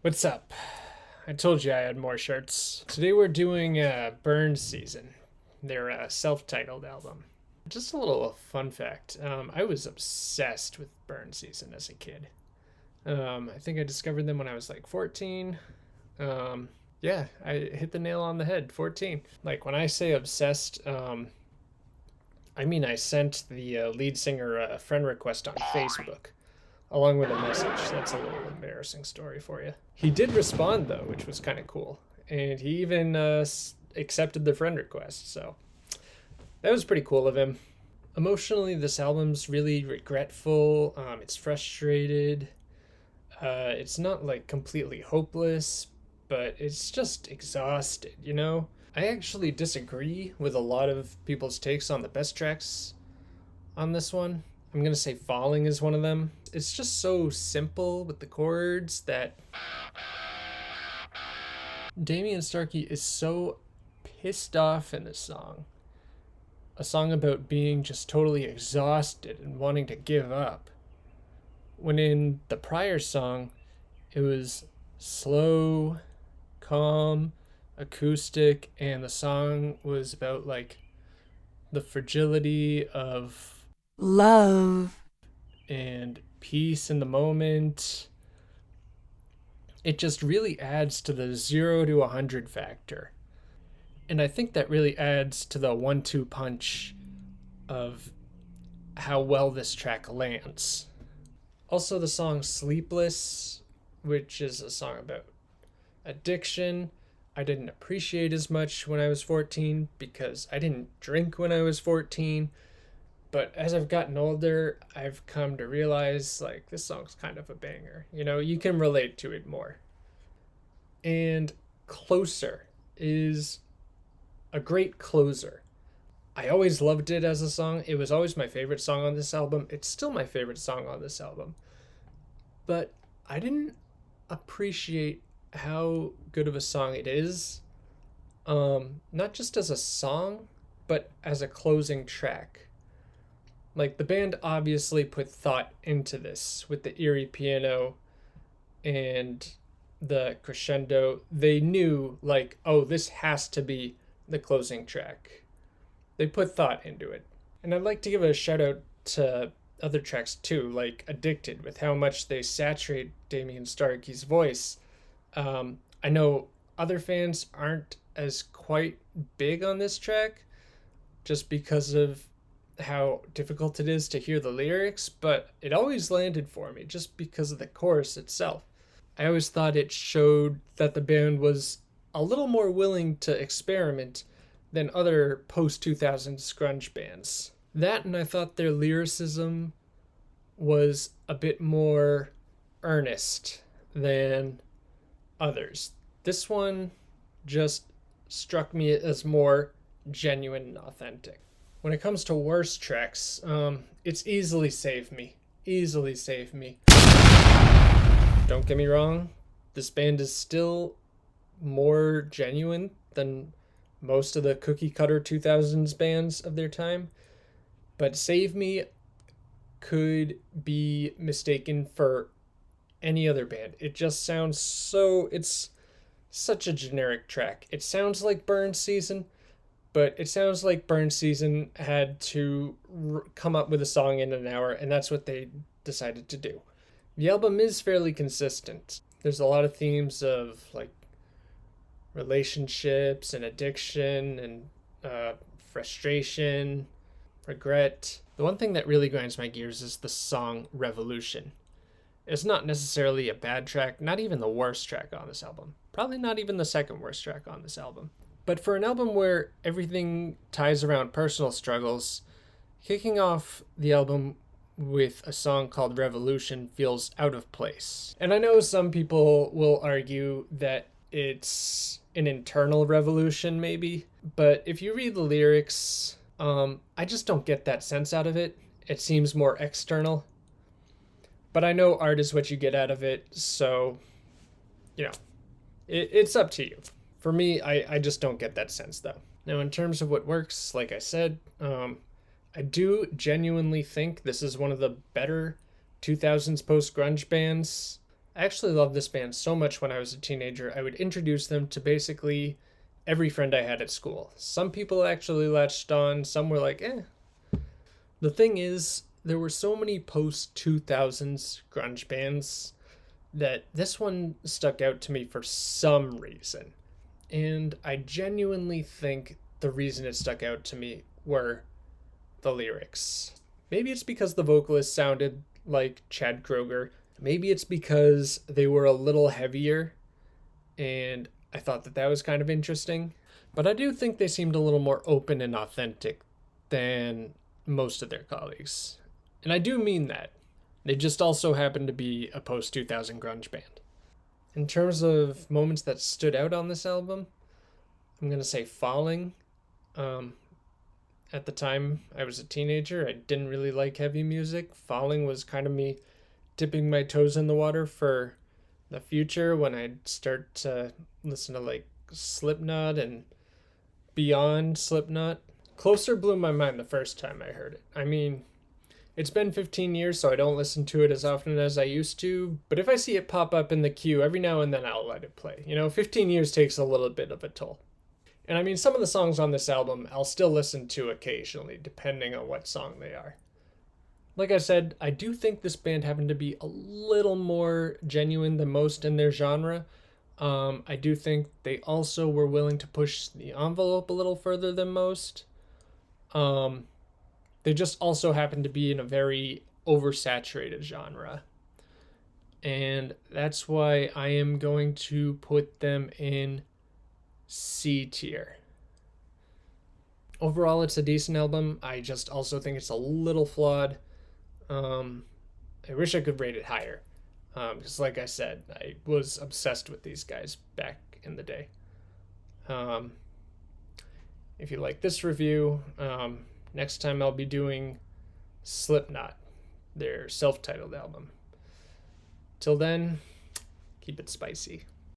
What's up? I told you I had more shirts. Today we're doing Burn Season, their self-titled album. Just a little fun fact. I was obsessed with Burn Season as a kid. I think I discovered them when I was like 14. Yeah, I hit the nail on the head. 14. Like when I say obsessed, I mean I sent the lead singer a friend request on Facebook along with a message. That's a little embarrassing story for you. He did respond though, which was kind of cool, and he even accepted the friend request. So that was pretty cool of him. Emotionally, this album's really regretful. It's frustrated. It's not like completely hopeless, but it's just exhausted. I actually disagree with a lot of people's takes on the best tracks on this one. I'm going to say Falling is one of them. It's just so simple with the chords that Damien Starkey is so pissed off in this song. A song about being just totally exhausted and wanting to give up. When in the prior song, it was slow, calm, acoustic, and the song was about like the fragility of Love. and peace in the moment. It just really adds to the 0 to 100 factor. And I think that really adds to the 1-2 punch of how well this track lands. Also, the song Sleepless, which is a song about addiction, I didn't appreciate as much when I was 14 because I didn't drink when I was 14. But as I've gotten older, I've come to realize like this song's kind of a banger. You can relate to it more. And Closer is a great closer. I always loved it as a song. It was always my favorite song on this album. It's still my favorite song on this album. But I didn't appreciate how good of a song it is. Not just as a song, but as a closing track. Like the band obviously put thought into this with the eerie piano and the crescendo. They knew like, oh, this has to be the closing track. They put thought into it. And I'd like to give a shout out to other tracks too, like Addicted, with how much they saturate Damien Starkey's voice. I know other fans aren't as quite big on this track just because of how difficult it is to hear the lyrics, but it always landed for me just because of the chorus itself. I always thought it showed that the band was a little more willing to experiment than other post 2000s grunge bands. That, and I thought their lyricism was a bit more earnest than others. This one just struck me as more genuine and authentic. When it comes to worst tracks, it's easily Save Me. Easily Save Me. Don't get me wrong, this band is still more genuine than most of the cookie cutter 2000s bands of their time, but Save Me could be mistaken for any other band. It just sounds it's such a generic track. It sounds like Burn Season, but it sounds like Burn Season had to come up with a song in an hour, and that's what they decided to do. The album is fairly consistent. There's a lot of themes of like relationships and addiction and frustration, regret. The one thing that really grinds my gears is the song Revolution. It's not necessarily a bad track, not even the worst track on this album. Probably not even the second worst track on this album. But for an album where everything ties around personal struggles, kicking off the album with a song called Revolution feels out of place. And I know some people will argue that it's an internal revolution, maybe. But if you read the lyrics, I just don't get that sense out of it. It seems more external. But I know art is what you get out of it, so, it's up to you. For me, I just don't get that sense, though. Now, in terms of what works, like I said, I do genuinely think this is one of the better 2000s post-grunge bands. I actually loved this band so much when I was a teenager, I would introduce them to basically every friend I had at school. Some people actually latched on, some were like, eh. The thing is, there were so many post 2000s grunge bands that this one stuck out to me for some reason. And I genuinely think the reason it stuck out to me were the lyrics. Maybe it's because the vocalist sounded like Chad Kroger. Maybe it's because they were a little heavier, and I thought that that was kind of interesting. But I do think they seemed a little more open and authentic than most of their colleagues. And I do mean that. They just also happen to be a post 2000 grunge band. In terms of moments that stood out on this album, I'm going to say Falling. Um, at the time I was a teenager, I didn't really like heavy music. Falling was kind of me dipping my toes in the water for the future when I'd start to listen to like Slipknot and beyond Slipknot. Closer blew my mind the first time I heard it. I mean, it's been 15 years, so I don't listen to it as often as I used to, but if I see it pop up in the queue, every now and then I'll let it play. 15 years takes a little bit of a toll. And I mean, some of the songs on this album I'll still listen to occasionally, depending on what song they are. Like I said, I do think this band happened to be a little more genuine than most in their genre. I do think they also were willing to push the envelope a little further than most. Um, they just also happen to be in a very oversaturated genre. And that's why I am going to put them in C tier. Overall, it's a decent album. I just also think it's a little flawed. Um, I wish I could rate it higher. Because, like I said, I was obsessed with these guys back in the day. Um, if you like this review, next time I'll be doing Slipknot, their self titled album. Till then, keep it spicy.